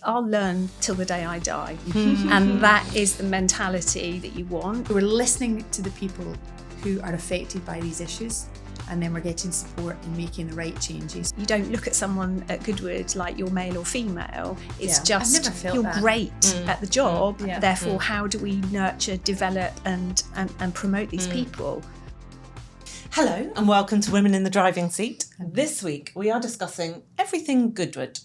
I'll learn till the day I die. And that is the mentality that you want. We're listening to the people who are affected by these issues, and then we're getting support and making the right changes. You don't look at someone at Goodwood like you're male or female. It's just, I've never felt you're that. great at the job. Yeah. Therefore, how do we nurture, develop and promote these people? Hello and welcome to Women in the Driving Seat. This week we are discussing everything Goodwood.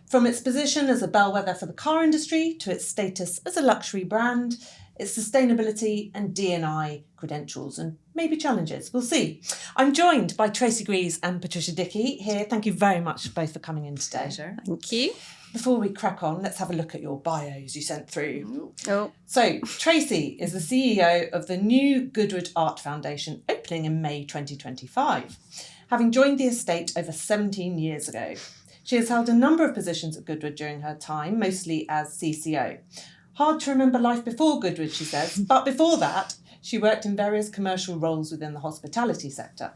From its position as a bellwether for the car industry to its status as a luxury brand, its sustainability and D&I credentials and maybe challenges. We'll see. I'm joined by Tracy Greaves and Patricia Dickie here. Thank you very much both for coming in today. Pleasure. Thank you. Before we crack on, let's have a look at your bios you sent through. Oh. So, Tracy is the CEO of the new Goodwood Art Foundation, opening in May 2025, having joined the estate over 17 years ago. She has held a number of positions at Goodwood during her time, mostly as CCO. Hard to remember life before Goodwood, she says, but before that, she worked in various commercial roles within the hospitality sector.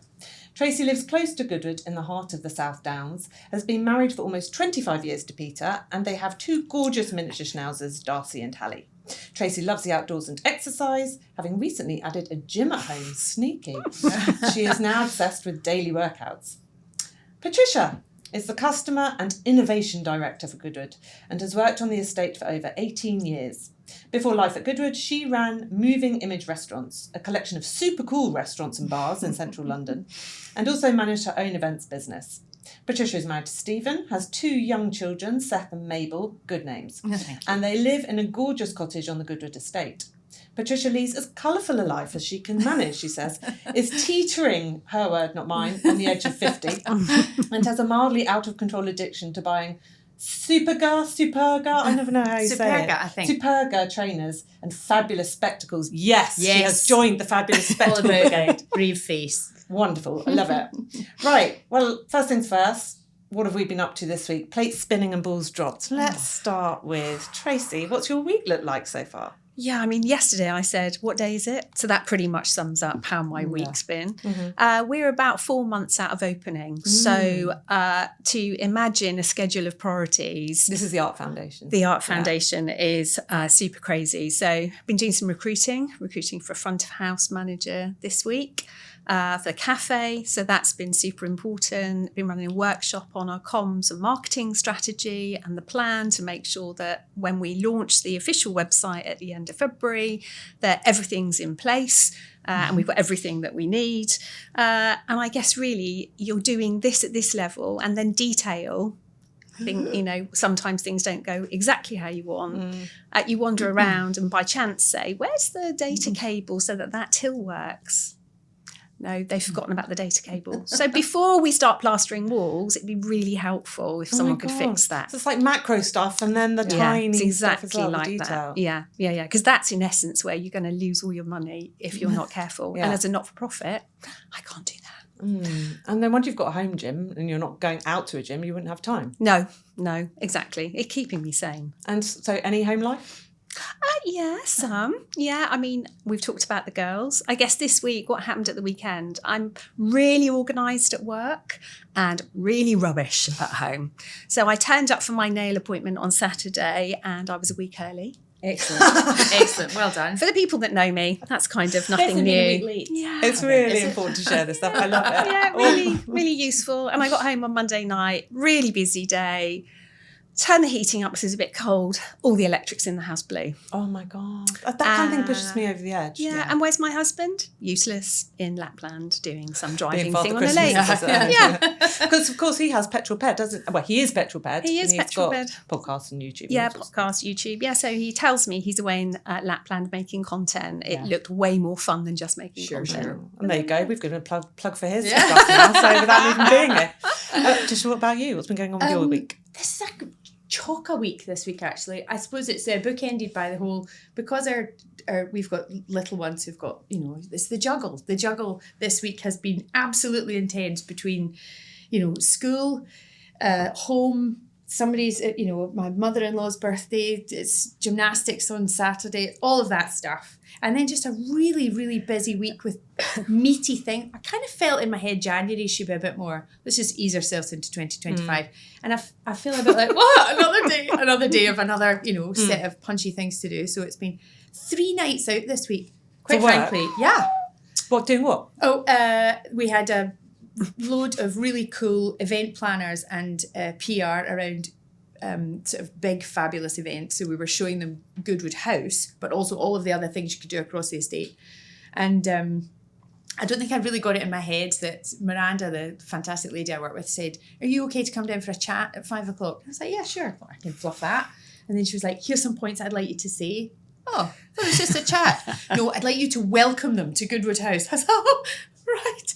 Tracy lives close to Goodwood in the heart of the South Downs, has been married for almost 25 years to Peter, and they have two gorgeous miniature schnauzers, Darcy and Hallie. Tracy loves the outdoors and exercise, having recently added a gym at home. Sneaky. She is now obsessed with daily workouts. Patricia is the Customer and Innovation Director for Goodwood and has worked on the estate for over 18 years. Before life at Goodwood, she ran Moving Image Restaurants, a collection of super cool restaurants and bars in central London, and also managed her own events business. Patricia is married to Stephen, has two young children, Seth and Mabel, good names, and they live in a gorgeous cottage on the Goodwood Estate. Patricia leads as colourful a life as she can manage, she says, is teetering, her word, not mine, on the edge of 50, and has a mildly out-of-control addiction to buying Superga, I never know how you say it. I think. Superga trainers and fabulous spectacles. Yes, she has joined the fabulous spectacle All about brigade. brave face. Wonderful, I love it. Right, well, first things first, what have we been up to this week? Plates spinning and balls dropped. Let's start with Tracy. What's your week look like so far? Yeah, I mean, yesterday I said, what day is it? So that pretty much sums up how my week's been. We're about 4 months out of opening. So to imagine a schedule of priorities. This is the Art Foundation. The Art Foundation is super crazy. So I've been doing some recruiting for a front of house manager this week. For the cafe, so that's been super important. Been running a workshop on our comms and marketing strategy and the plan to make sure that when we launch the official website at the end of February, that everything's in place and we've got everything that we need. And I guess really you're doing this at this level and then detail. I think, sometimes things don't go exactly how you want. You wander around and by chance say, where's the data cable so that till works? No, they've forgotten about the data cable. So before we start plastering walls, it'd be really helpful if someone could fix that. So it's like macro stuff and then the tiny it's exactly stuff as well, like the detail. that. Yeah. Because that's in essence where you're going to lose all your money if you're not careful. And as a not-for-profit, I can't do that. And then once you've got a home gym and you're not going out to a gym, you wouldn't have time. No, exactly. It's keeping me sane. And so any home life? Yeah, some. Yeah, I mean, we've talked about the girls. I guess this week, what happened at the weekend, I'm really organised at work and really rubbish at home. So I turned up for my nail appointment on Saturday and I was a week early. Excellent. Well done. For the people that know me, that's kind of nothing new. Yeah. It's really important to share this stuff. I love it. Yeah, really useful. And I got home on Monday night, really busy day. Turn the heating up because it's a bit cold. All the electrics in the house blew. Oh my God. That kind of thing pushes me over the edge. Yeah. And where's my husband? Useless in Lapland doing some driving thing on a Christmas, lake. Yeah. Because of course he has Petrol Ped, doesn't he? Well, he is Petrol Ped. He is Petrol Ped. Podcasts and YouTube. Yeah, podcast, YouTube. Yeah, so he tells me he's away in Lapland making content. It looked way more fun than just making content. Sure. And there you go. We've got a plug for his stuff now, so without even being here. Just what about you? What's been going on with your week? This is a chocker week this week, actually. I suppose it's bookended by the whole, because our we've got little ones who've got, it's the juggle. The juggle this week has been absolutely intense between, school, home, somebody's, my mother-in-law's birthday, it's gymnastics on Saturday, all of that stuff. And then just a really, really busy week with meaty things. I kind of felt in my head January should be a bit more, let's just ease ourselves into 2025. And I feel a bit like, what? Another day of another, set of punchy things to do. So it's been 3 nights out this week. Quite frankly, yeah. What, doing what? Oh, we had a load of really cool event planners and PR around sort of big, fabulous events. So we were showing them Goodwood House, but also all of the other things you could do across the estate. And I don't think I really got it in my head that Miranda, the fantastic lady I work with, said, are you okay to come down for a chat at 5 o'clock? I was like, yeah, sure. Well, I can fluff that. And then she was like, here's some points I'd like you to say. Oh, I thought it was just a chat. No, I'd like you to welcome them to Goodwood House. I was like, oh, right.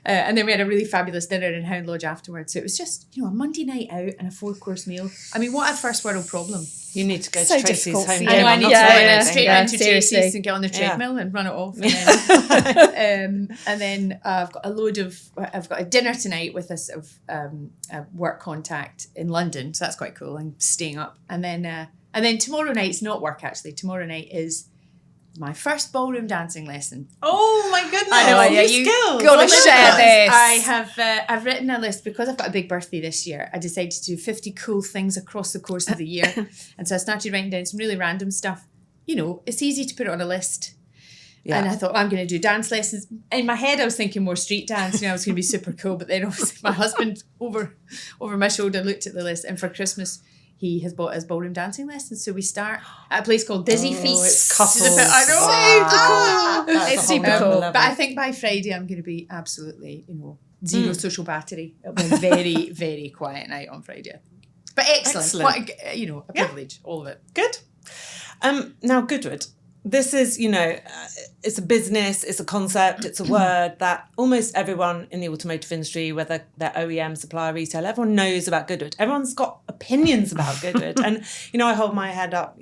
And then we had a really fabulous dinner in Hound Lodge afterwards. So it was just, a Monday night out and a 4-course meal. I mean, what a first world problem. You need to go So to Tracy's difficult home for you. game. I need I'm not to saying straight anything. into seriously. Tracy's and get on the treadmill and run it off. And then I've got a dinner tonight with a sort of a work contact in London. So that's quite cool. I'm staying up. And then tomorrow night's not work, actually. Tomorrow night is my first ballroom dancing lesson. Oh my goodness! I know, new yeah, skills. gotta I love share that. this. I've written a list because I've got a big birthday this year. I decided to do 50 cool things across the course of the year. And so I started writing down some really random stuff. It's easy to put it on a list. Yeah. And I thought, I'm going to do dance lessons. In my head, I was thinking more street dance. I was going to be super cool. But then obviously my husband over my shoulder looked at the list. And for Christmas, he has bought us ballroom dancing lessons. So we start at a place called Dizzy Feet. It's couples. I know. That's It's a whole super nother cool. level. But I think by Friday, I'm going to be absolutely, zero social battery. It'll be a very, very quiet night on Friday. But excellent. What a privilege, all of it. Good. Now, Goodwood. This is, it's a business, it's a concept, it's a word that almost everyone in the automotive industry, whether they're OEM, supplier, retail, everyone knows about Goodwood. Everyone's got opinions about Goodwood. And, I hold my head up.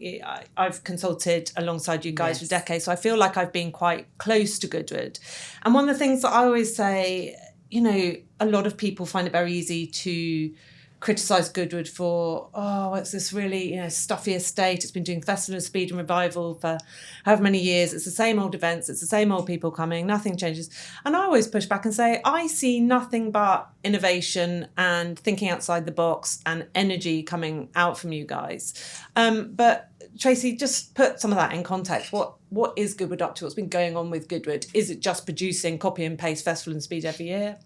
I've consulted alongside you guys for decades, so I feel like I've been quite close to Goodwood. And one of the things that I always say, a lot of people find it very easy to criticise Goodwood for, it's this really, stuffy estate. It's been doing Festival of Speed and Revival for however many years. It's the same old events. It's the same old people coming. Nothing changes. And I always push back and say, I see nothing but innovation and thinking outside the box and energy coming out from you guys. But Tracy, just put some of that in context. What is Goodwood up to? What's been going on with Goodwood? Is it just producing copy and paste Festival and Speed every year?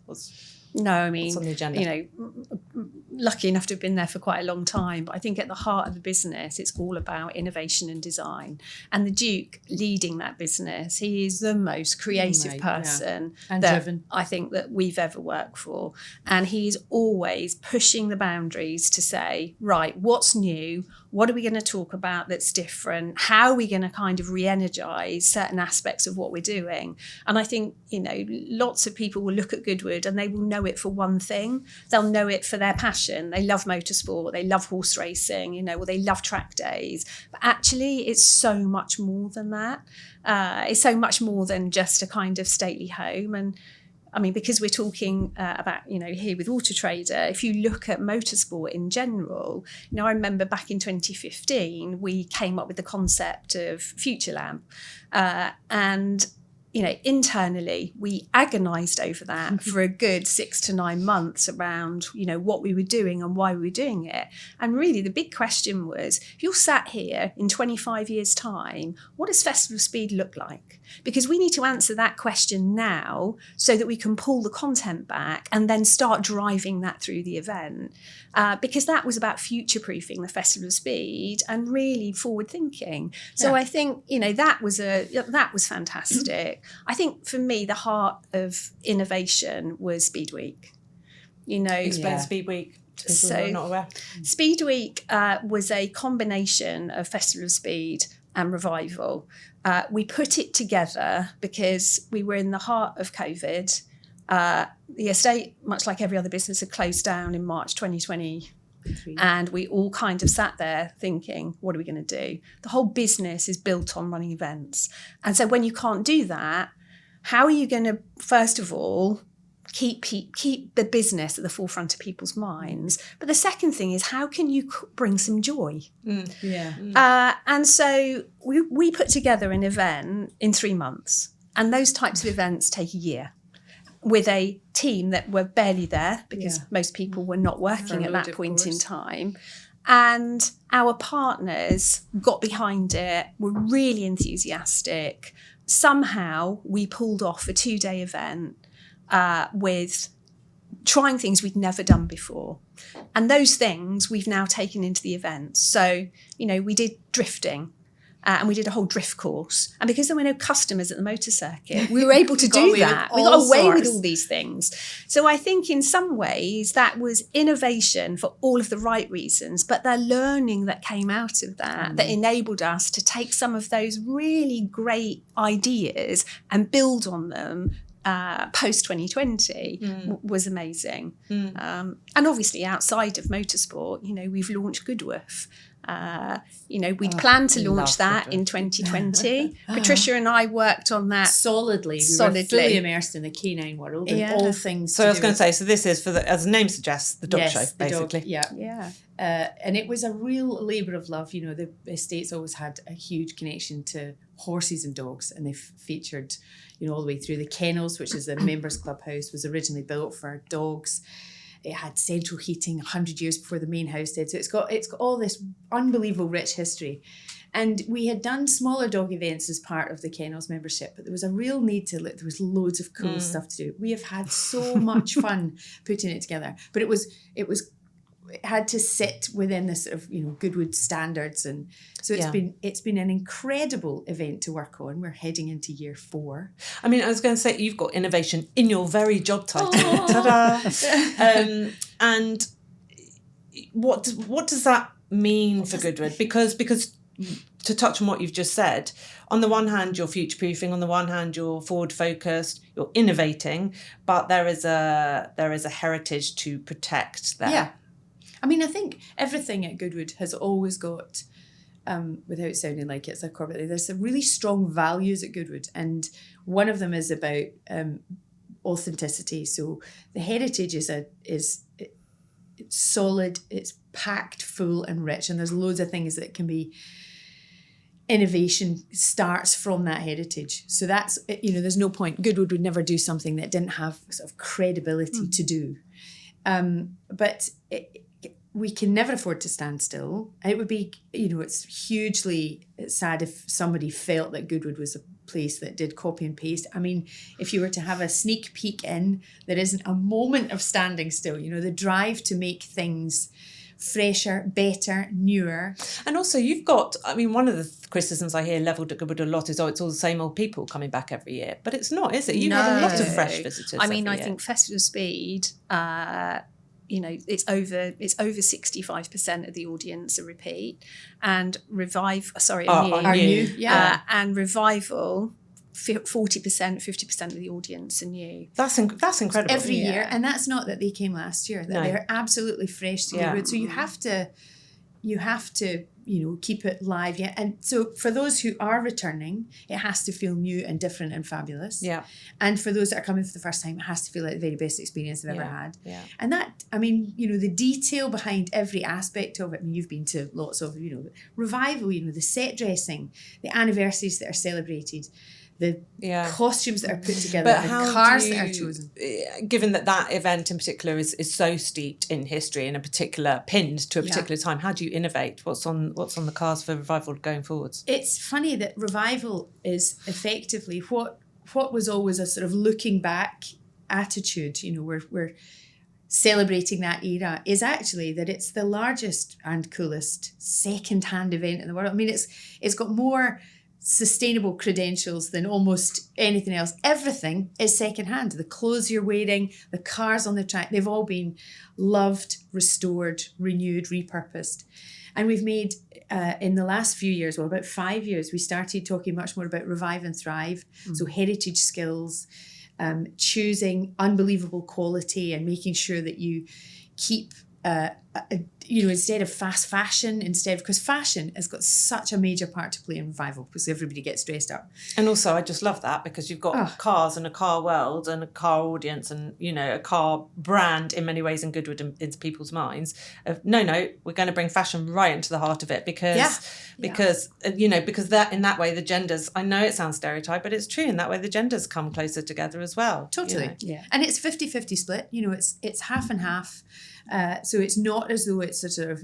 No, I mean, what's on the agenda? Lucky enough to have been there for quite a long time, but I think at the heart of the business, it's all about innovation and design. And the Duke leading that business, he is the most creative person And that driven. I think that we've ever worked for. And he's always pushing the boundaries to say, right, what's new? What are we going to talk about that's different? How are we going to kind of re-energise certain aspects of what we're doing? And I think, lots of people will look at Goodwood and they will know it for one thing. They'll know it for their passion. They love motorsport. They love horse racing, or they love track days. But actually, it's so much more than that. It's so much more than just a kind of stately home. And I mean, because we're talking about, here with Auto Trader, if you look at motorsport in general, I remember back in 2015, we came up with the concept of Future Lamp. And internally, we agonised over that for a good 6 to 9 months around, what we were doing and why we were doing it. And really, the big question was, if you're sat here in 25 years' time, what does Festival of Speed look like? Because we need to answer that question now so that we can pull the content back and then start driving that through the event. Because that was about future-proofing the Festival of Speed and really forward-thinking. So I think, that was fantastic. I think for me, the heart of innovation was Speed Week. Explain Speed Week to people who are not aware. Speed Week was a combination of Festival of Speed and Revival. We put it together because we were in the heart of COVID. The estate, much like every other business, had closed down in March 2020. And we all kind of sat there thinking, what are we going to do? The whole business is built on running events. And so when you can't do that, how are you going to, first of all, keep the business at the forefront of people's minds. But the second thing is, how can you bring some joy? And so we put together an event in 3 months, and those types of events take a year, with a team that were barely there because most people were not working at that point in time. And our partners got behind it, were really enthusiastic. Somehow we pulled off a 2-day event with trying things we'd never done before. And those things we've now taken into the events. So, we did drifting. And we did a whole drift course. And because there were no customers at the motor circuit, we were able to do that. We got away with all these things. So I think in some ways that was innovation for all of the right reasons, but the learning that came out of that enabled us to take some of those really great ideas and build on them post 2020 was amazing. And obviously outside of motorsport, we've launched Goodwood. We'd planned to launch that in 2020. Patricia and I worked on that solidly. We were fully immersed in the canine world and all things. So I was going to say, so this is as the name suggests, the dog show, basically. And it was a real labour of love. The estate's always had a huge connection to horses and dogs, and they've featured, all the way through. The kennels, which is a members clubhouse, was originally built for dogs. It had central heating 100 years before the main house did. So it's got all this unbelievable rich history. And we had done smaller dog events as part of the kennels membership, but there was a real need there was loads of cool stuff to do. We have had so much fun putting it together, but it had to sit within the sort of Goodwood standards, and so it's been an incredible event to work on. We're heading into year 4. I mean, I was going to say, you've got innovation in your very job title. Ta-da! And what does that mean for Goodwood? Because to touch on what you've just said, on the one hand you're future proofing, on the one hand you're forward focused, you're innovating, but there is a heritage to protect there. Yeah. I mean, I think everything at Goodwood has always got, without sounding like it's a corporate, there's some really strong values at Goodwood, and one of them is about authenticity. So the heritage is solid, it's packed full and rich, and there's loads of things that can be. Innovation starts from that heritage. So that's, there's no point. Goodwood would never do something that didn't have sort of credibility to do. But we can never afford to stand still. It would be, it's hugely sad if somebody felt that Goodwood was a place that did copy and paste. I mean, if you were to have a sneak peek in, there isn't a moment of standing still. The drive to make things fresher, better, newer. And also you've got, one of the criticisms I hear levelled at Goodwood a lot is, it's all the same old people coming back every year. But it's not, is it? You have a lot of fresh visitors. I think Festival of Speed, it's over 65% of the audience are repeat, and are new. And Revival, 40%, 50% of the audience are new. That's incredible. Every year, and that's not that they came last year. They're absolutely fresh to Goodwood. So you have to keep it live. Yeah, and so for those who are returning, it has to feel new and different and fabulous. Yeah, and for those that are coming for the first time, it has to feel like the very best experience they've ever had. Yeah, and that, the detail behind every aspect of it. You've been to lots of Revival. The set dressing, the anniversaries that are celebrated. The costumes that are put together, the cars that are chosen. Given that event in particular is so steeped in history and pinned to a particular time, how do you innovate? What's on the cards for Revival going forwards? It's funny that Revival is effectively what was always a sort of looking back attitude. We're celebrating that era, is actually that it's the largest and coolest second-hand event in the world. It's got more sustainable credentials than almost anything else. Everything is secondhand. The clothes you're wearing, the cars on the track, they've all been loved, restored, renewed, repurposed. And we've made, in the last few years, about 5 years, we started talking much more about revive and thrive. So heritage skills, choosing unbelievable quality and making sure that you keep a instead of fast fashion, because fashion has got such a major part to play in revival because everybody gets dressed up. And also, I just love that because you've got cars and a car world and a car audience and, a car brand in many ways in Goodwood into people's minds of, no, we're going to bring fashion right into the heart of it because that in that way the genders, I know it sounds stereotype, but it's true. In that way, the genders come closer together as well. Totally. Yeah. And it's 50-50 split, it's half and half. So it's not as though it's a sort of,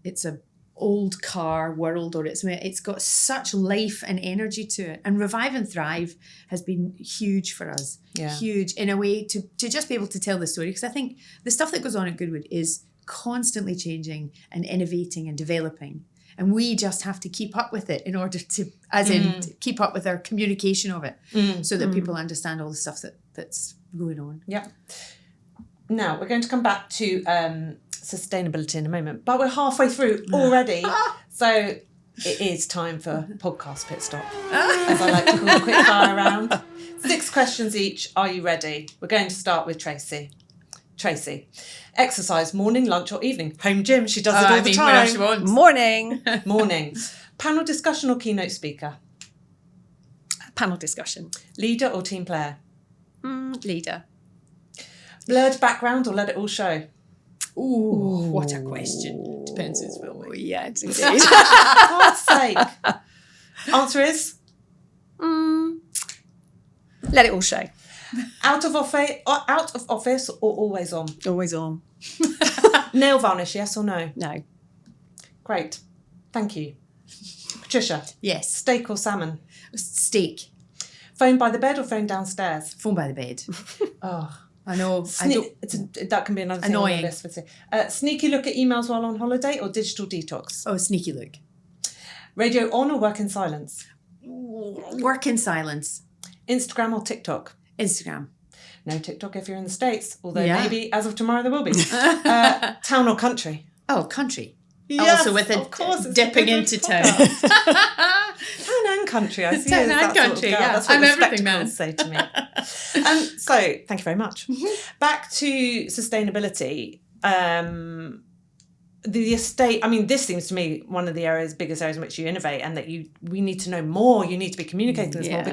it's a old car world or it's got such life and energy to it. And Revive and Thrive has been huge for us. Yeah. Huge in a way to just be able to tell the story. Because I think the stuff that goes on at Goodwood is constantly changing and innovating and developing. And we just have to keep up with it in order to, keep up with our communication of it so that people understand all the stuff that's going on. Yeah. Now, we're going to come back to sustainability in a moment, but we're halfway through already. So it is time for podcast pit stop, as I like to call a quick fire round. 6 questions each. Are you ready? We're going to start with Tracy. Tracy, exercise, morning, lunch or evening? Home gym, she does it all the time. She wants. Morning. Panel discussion or keynote speaker? Panel discussion. Leader or team player? Leader. Blurred background or let it all show? Ooh, what a question. Depends who's filming. Yeah, it's indeed. For God's sake. Answer is? Let it all show. Out of office or always on? Always on. Nail varnish, yes or no? No. Great. Thank you. Patricia? Yes. Steak or salmon? Steak. Phone by the bed or phone downstairs? Phone by the bed. Oh. I know. That can be another thing annoying. On the list. Sneaky look at emails while on holiday or digital detox? Oh, sneaky look. Radio on or work in silence? Work in silence. Instagram or TikTok? Instagram. No TikTok if you're in the States, although maybe as of tomorrow there will be. Town or country? Oh, country. Yes, also with of course, dipping into town. Town and country, I see. Town and country, yeah. That's what I'm the everything, man. say to me. So, thank you very much. Back to sustainability. The estate, this seems to me one of the biggest areas in which you innovate, and that we need to know more. You need to be communicating this more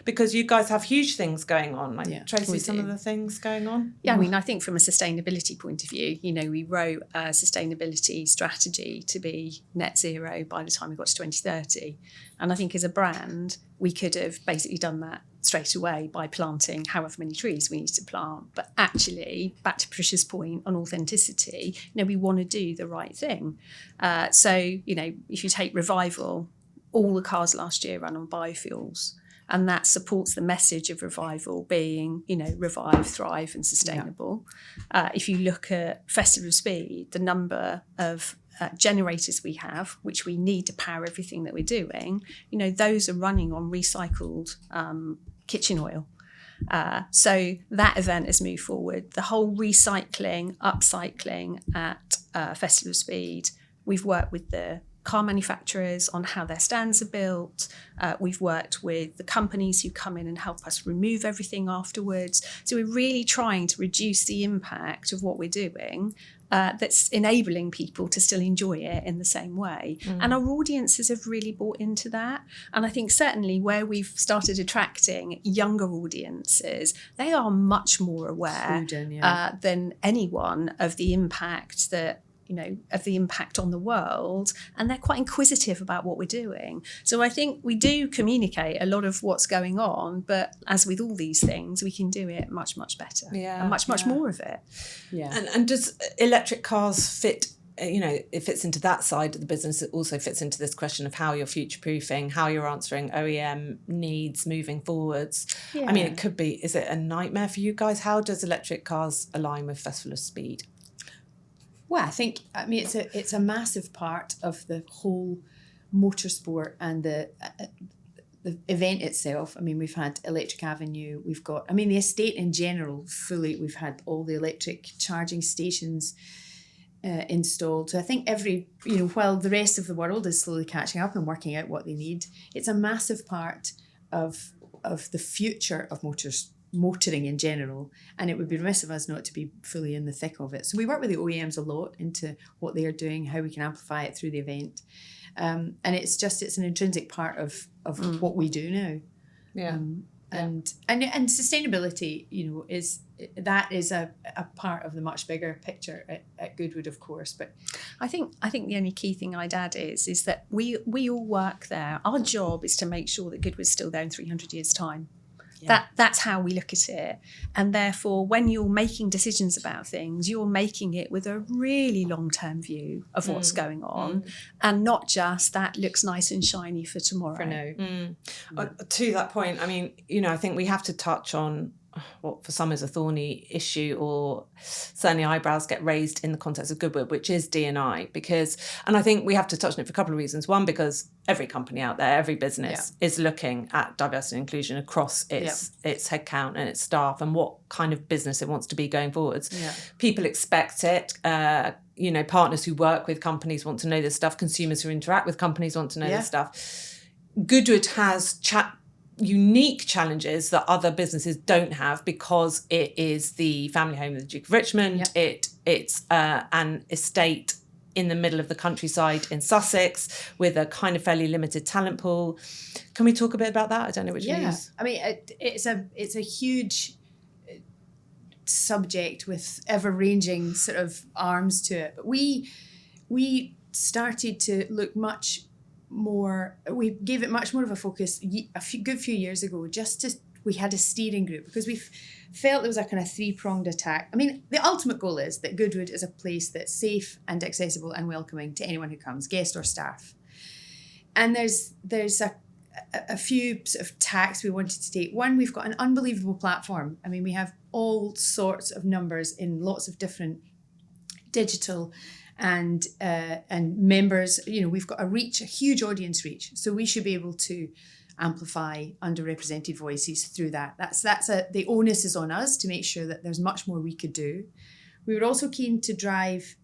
because you guys have huge things going on. Tracy, some of the things going on. Yeah, I think from a sustainability point of view, we wrote a sustainability strategy to be net zero by the time we got to 2030. And I think as a brand, we could have basically done that straight away by planting however many trees we need to plant. But actually, back to Patricia's point on authenticity, we want to do the right thing. So, if you take Revival, all the cars last year ran on biofuels. And that supports the message of Revival being, revive, thrive and sustainable. Yeah. If you look at Festival of Speed, the number of generators we have, which we need to power everything that we're doing, those are running on recycled kitchen oil. So that event has moved forward. The whole recycling, upcycling at Festival of Speed, we've worked with the car manufacturers on how their stands are built. We've worked with the companies who come in and help us remove everything afterwards. So we're really trying to reduce the impact of what we're doing that's enabling people to still enjoy it in the same way. And our audiences have really bought into that. And I think certainly where we've started attracting younger audiences, they are much more aware than anyone of the impact of the impact on the world, and they're quite inquisitive about what we're doing. So I think we do communicate a lot of what's going on, but as with all these things, we can do it much, much better and much more of it. Yeah. And does electric cars fit, it fits into that side of the business. It also fits into this question of how you're future-proofing, how you're answering OEM needs moving forwards. Yeah. It could be, is it a nightmare for you guys? How does electric cars align with Festival of Speed? Well, I think it's a massive part of the whole motorsport and the event itself. We've had Electric Avenue, we've got, the estate in general, we've had all the electric charging stations installed. So I think while the rest of the world is slowly catching up and working out what they need, it's a massive part of the future of motorsport. motoring in general, and it would be remiss of us not to be fully in the thick of it. So we work with the OEMs a lot into what they are doing, how we can amplify it through the event. And it's an intrinsic part of what we do now. Yeah. And sustainability, is a part of the much bigger picture at Goodwood, of course. But I think the only key thing I'd add is that we all work there. Our job is to make sure that Goodwood's still there in 300 years' time. Yeah. That's how we look at it. And therefore, when you're making decisions about things, you're making it with a really long-term view of what's going on, and not just that looks nice and shiny for tomorrow. For now. To that point, I mean, I think we have to touch on what for some is a thorny issue, or certainly eyebrows get raised in the context of Goodwood, which is D&I, and I think we have to touch on it for a couple of reasons. One, because every company out there, every business is looking at diversity and inclusion across its headcount and its staff, and what kind of business it wants to be going forwards. Yeah. People expect it. Partners who work with companies want to know this stuff. Consumers who interact with companies want to know this stuff. Goodwood has unique challenges that other businesses don't have, because it is the family home of the Duke of Richmond. It's an estate in the middle of the countryside in Sussex with a kind of fairly limited talent pool. Can we talk a bit about that? I don't know which you use. I mean, it's a huge subject with ever-ranging sort of arms to it. But we started to look much more, we gave it much more of a focus a good few years ago, we had a steering group, because we felt there was a kind of three-pronged attack. I mean, the ultimate goal is that Goodwood is a place that's safe and accessible and welcoming to anyone who comes, guest or staff. And there's a few sort of tacks we wanted to take. One, we've got an unbelievable platform. I mean, we have all sorts of numbers in lots of different digital and members. We've got a huge audience reach, so we should be able to amplify underrepresented voices through that. The onus is on us to make sure that there's much more we could do. We were also keen to drive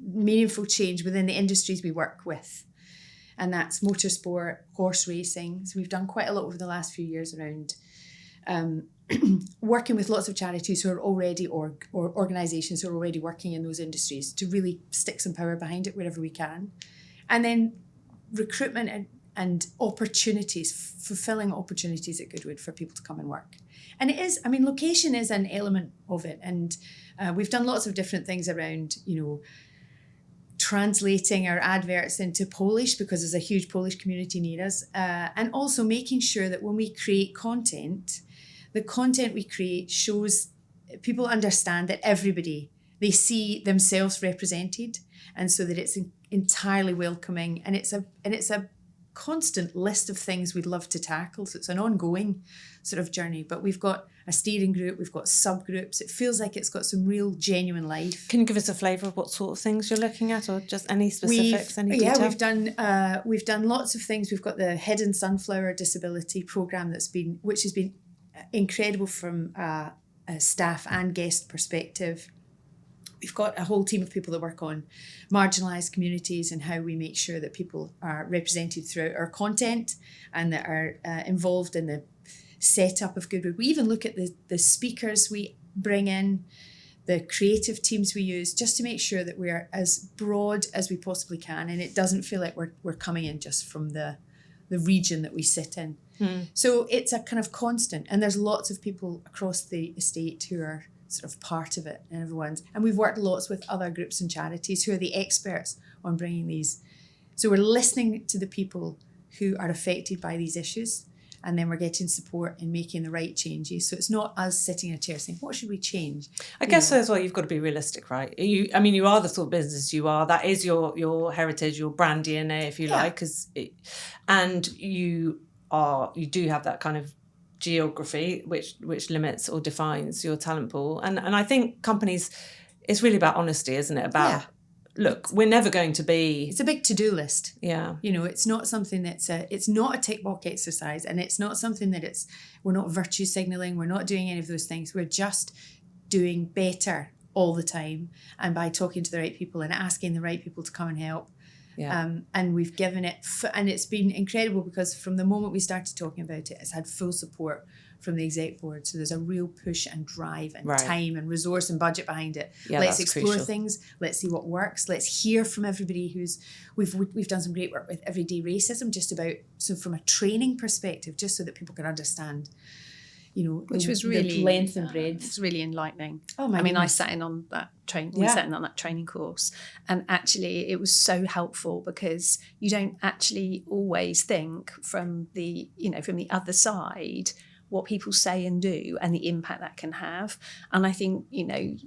meaningful change within the industries we work with, and that's motorsport, horse racing. So we've done quite a lot over the last few years around working with lots of charities who are already, or organisations who are already working in those industries, to really stick some power behind it wherever we can. And then recruitment and opportunities, fulfilling opportunities at Goodwood for people to come and work. And location is an element of it. And we've done lots of different things around, translating our adverts into Polish, because there's a huge Polish community near us. And also making sure that when we create content, the content we create shows people understand that they see themselves represented, and so that it's entirely welcoming. And it's a constant list of things we'd love to tackle. So it's an ongoing sort of journey. But we've got a steering group, we've got subgroups. It feels like it's got some real genuine life. Can you give us a flavour of what sort of things you're looking at, or just any specifics, any detail? We've done lots of things. We've got the Hidden Sunflower Disability Programme which has been incredible from a staff and guest perspective. We've got a whole team of people that work on marginalised communities and how we make sure that people are represented throughout our content and that are involved in the setup of Goodwood. We even look at the speakers we bring in, the creative teams we use, just to make sure that we are as broad as we possibly can, and it doesn't feel like we're coming in just from the region that we sit in. So it's a kind of constant, and there's lots of people across the estate who are sort of part of it, and we've worked lots with other groups and charities who are the experts on bringing these. So we're listening to the people who are affected by these issues, and then we're getting support in making the right changes. So it's not us sitting in a chair saying, what should we change? I guess as well, you've got to be realistic, right? You are the sort of business you are. That is your heritage, your brand DNA, if you like, and you do have that kind of geography which limits or defines your talent pool. And I think companies, it's really about honesty, isn't it? About look, we're never going to be... It's a big to-do list. Yeah. It's not something it's not a tick box exercise, and it's not something that we're not virtue signalling, we're not doing any of those things. We're just doing better all the time, and by talking to the right people and asking the right people to come and help. Yeah. And we've given it, and it's been incredible, because from the moment we started talking about it, it's had full support from the exec board. So there's a real push and drive and Right. time and resource and budget behind it. Yeah, Let's that's explore crucial. things. Let's see what works. Let's hear from everybody we've done some great work with everyday racism, just about, so from a training perspective, just so that people can understand, Which was the really length and breadth. It's really enlightening. Oh my I mean, goodness. I sat in on that training. Yeah. We sat in on that training course, and actually, it was so helpful because you don't actually always think from the other side what people say and do and the impact that can have. And I think,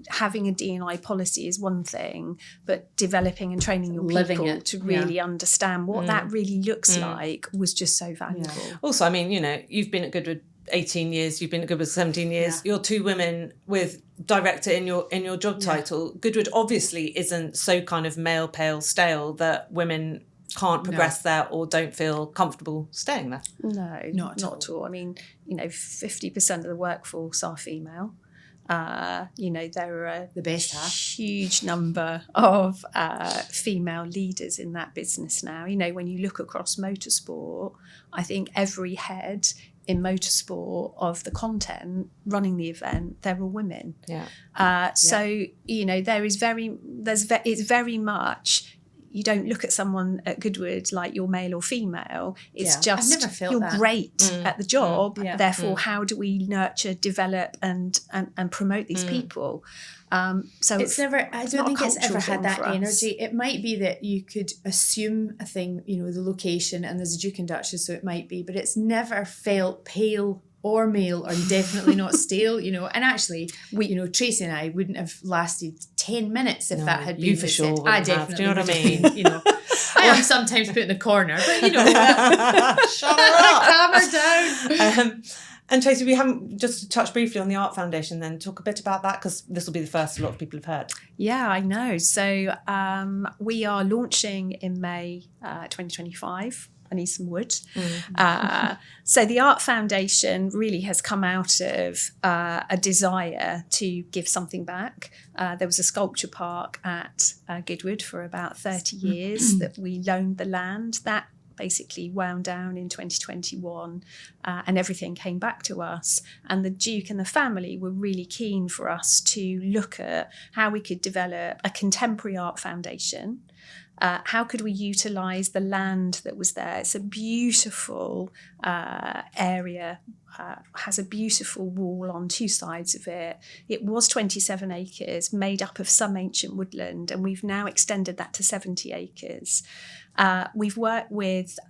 having a D&I policy is one thing, but developing and training your Living people it, to really understand what that really looks like was just so valuable. Also, I mean, you've been at Goodwood 18 years, you've been at Goodwood 17 years. Yeah. You're two women with director in your job title. Goodwood obviously isn't so kind of male, pale, stale that women can't progress there or don't feel comfortable staying there. No, Not at all. I mean, 50% of the workforce are female. There are The best half. huge number of female leaders in that business now. When you look across motorsport, I think every head in motorsport of the content running the event, there are women. Yeah. So it's very much, you don't look at someone at Goodwood like you're male or female. It's just, I've never felt you're that. great at the job. Yeah. Therefore, how do we nurture, develop and promote these people? So It's never, I don't not a think it's ever cultural had thing that for us. energy. It might be that you could assume a thing, the location, and there's a Duke and Duchess, so it might be, but it's never felt pale or male, or definitely not stale, and actually, Tracy and I wouldn't have lasted 10 minutes if that had been you for sure said. wouldn't I have. definitely Do you know what I would mean? have been, I am sometimes put in the corner, but Shut her up. calm her down. And Tracy, we haven't just touched briefly on the Art Foundation, then talk a bit about that, because this will be the first a lot of people have heard. Yeah, I know. So we are launching in May 2025. I need some wood. So the Art Foundation really has come out of a desire to give something back. There was a sculpture park at Goodwood for about 30 years that we loaned the land. That basically wound down in 2021 and everything came back to us. And the Duke and the family were really keen for us to look at how we could develop a contemporary art foundation. How could we utilise the land that was there? It's a beautiful area, has a beautiful wall on two sides of it. It was 27 acres, made up of some ancient woodland, and we've now extended that to 70 acres. We've worked with,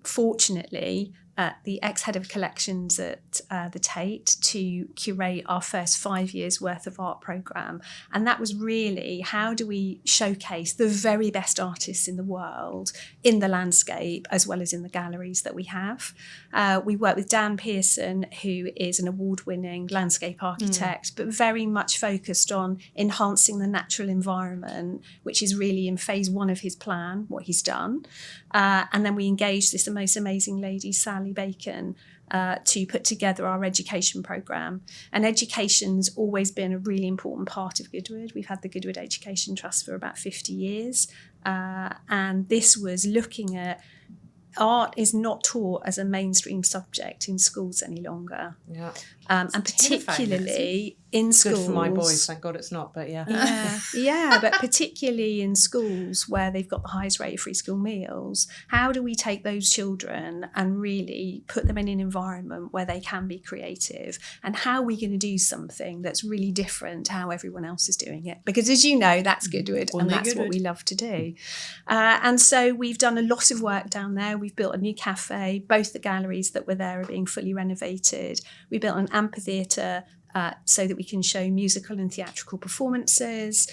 fortunately, the ex-head of collections at the Tate to curate our first 5 years worth of art programme. And that was really, how do we showcase the very best artists in the world in the landscape as well as in the galleries that we have. We work with Dan Pearson, who is an award-winning landscape architect, but very much focused on enhancing the natural environment, which is really in phase one of his plan, what he's done. And then we engaged this most amazing lady, Sally Bacon, to put together our education programme. And education's always been a really important part of Goodwood. We've had the Goodwood Education Trust for about 50 years. And this was looking at art is not taught as a mainstream subject in schools any longer. Yeah. And particularly in schools. Good for my boys, thank God it's not, but yeah. Yeah, but particularly in schools where they've got the highest rate of free school meals, how do we take those children and really put them in an environment where they can be creative? And how are we going to do something that's really different to how everyone else is doing it? Because as you know, that's Goodwood, and that's what we love to do. And so we've done a lot of work down there. We've built a new cafe. Both the galleries that were there are being fully renovated. We built an amphitheatre so that we can show musical and theatrical performances.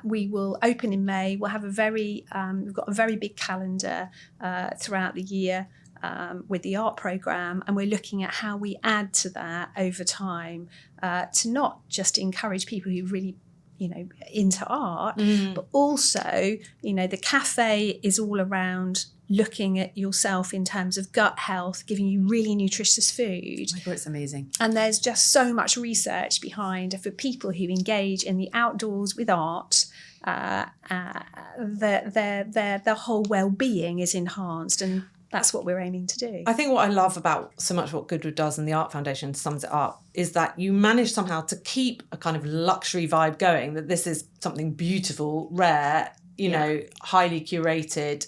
We will open in May. We'll have we've got a very big calendar throughout the year with the art programme, and we're looking at how we add to that over time to not just encourage people who really into art, but also, the cafe is all around looking at yourself in terms of gut health, giving you really nutritious food. Oh my God, it's amazing. And there's just so much research behind for people who engage in the outdoors with art. Their whole well-being is enhanced, and that's what we're aiming to do. I think what I love about so much what Goodwood does and the Art Foundation sums it up is that you manage somehow to keep a kind of luxury vibe going, that this is something beautiful, rare, you know, highly curated,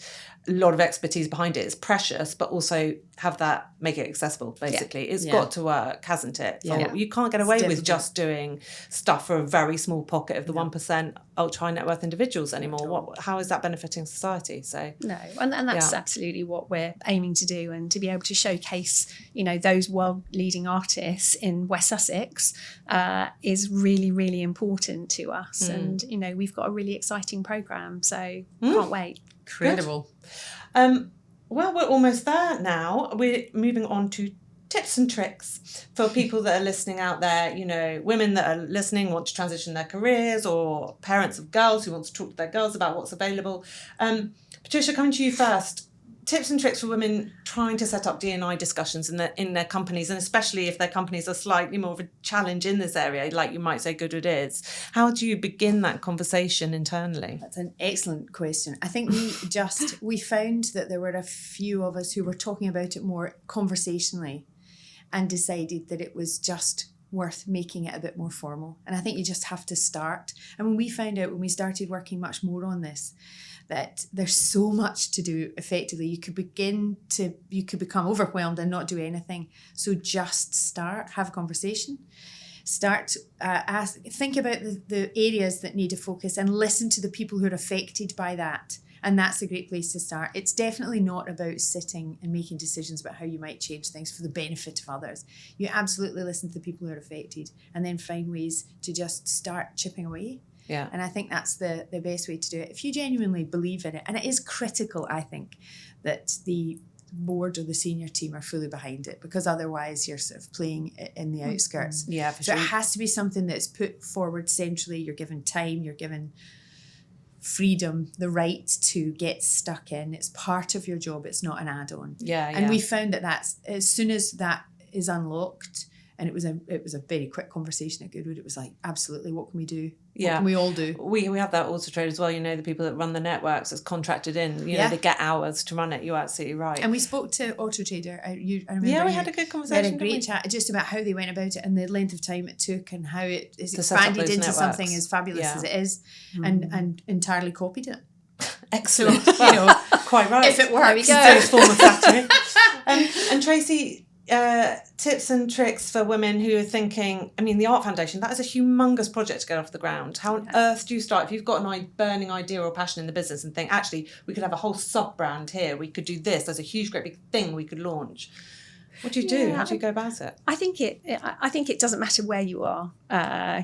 a lot of expertise behind it. It's precious, but also have that, make it accessible, basically. It's got to work, hasn't it? You can't get away with just doing stuff for a very small pocket of the 1% ultra high net worth individuals anymore. How is that benefiting society? So no, and that's absolutely what we're aiming to do, and to be able to showcase, you know, those world leading artists in West Sussex is really, really important to us. And, you know, we've got a really exciting programme, so can't wait. Incredible. Well, we're almost there now. We're moving on to tips and tricks for people that are listening out there, you know, women that are listening, want to transition their careers, or parents of girls who want to talk to their girls about what's available. Patricia, coming to you first. Tips and tricks for women trying to set up D&I discussions in their companies, and especially if their companies are slightly more of a challenge in this area, like you might say Goodwood is. How do you begin that conversation internally? That's an excellent question. I think we found that there were a few of us who were talking about it more conversationally and decided that it was just worth making it a bit more formal. And I think you just have to start. And when we found out, when we started working much more on this, that there's so much to do effectively. You could become overwhelmed and not do anything. So just start, have a conversation. Start, think about the areas that need a focus and listen to the people who are affected by that. And that's a great place to start. It's definitely not about sitting and making decisions about how you might change things for the benefit of others. You absolutely listen to the people who are affected and then find ways to just start chipping away. Yeah. And I think that's the best way to do it. If you genuinely believe in it, and it is critical, I think, that the board or the senior team are fully behind it, because otherwise you're sort of playing in the outskirts. Yeah, for so sure. It has to be something that's put forward centrally. You're given time, you're given freedom, the right to get stuck in. It's part of your job. It's not an add-on. And we found that that's, as soon as that is unlocked, and it was a very quick conversation at Goodwood. It was like, absolutely, what can we do? What can we all do? We have that auto trade as well. You know, the people that run the networks that's contracted in. You know, they get hours to run it. You're absolutely right. And we spoke to Auto Trader. I remember. Yeah, we had a good conversation. We had a great chat just about how they went about it and the length of time it took and how it is expanded into networks. Something as fabulous as it is, and entirely copied it. Excellent. So, you know, quite right. If it works, there we go. It's a form of flattery. And Tracy, tips and tricks for women who are thinking, I mean, the Art Foundation, that is a humongous project to get off the ground. How on earth do you start? If you've got an burning idea or passion in the business and think, actually, we could have a whole sub-brand here, we could do this, there's a huge, great big thing we could launch. What do you do? How do you go about it? I think it doesn't matter where you are,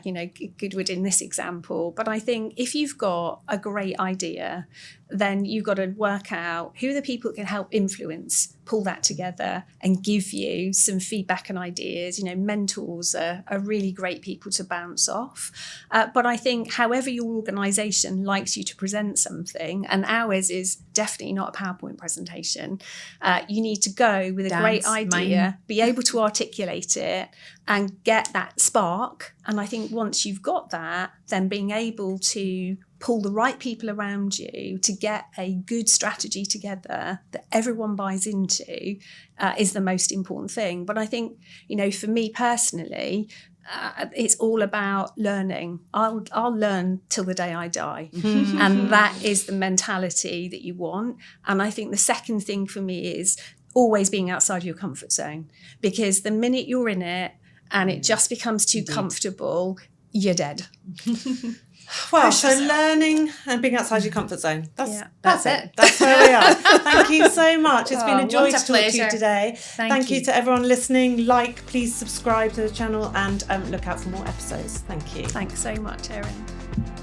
you know, Goodwood in this example, but I think if you've got a great idea, then you've got to work out who are the people that can help influence, pull that together and give you some feedback and ideas. You know, mentors are really great people to bounce off. But I think however your organisation likes you to present something, and ours is definitely not a PowerPoint presentation, you need to go with a great idea, be able to articulate it and get that spark. And I think once you've got that, then being able to pull the right people around you to get a good strategy together that everyone buys into is the most important thing. But I think, you know, for me personally, it's all about learning. I'll learn till the day I die. And that is the mentality that you want. And I think the second thing for me is always being outside your comfort zone, because the minute you're in it and it just becomes too comfortable, you're dead. Well, so learning and being outside your comfort zone. That's it. it. That's where we are. Thank you so much. It's been a joy to talk to you today. Thank you to everyone listening. Please subscribe to the channel and look out for more episodes. Thank you. Thanks so much, Erin.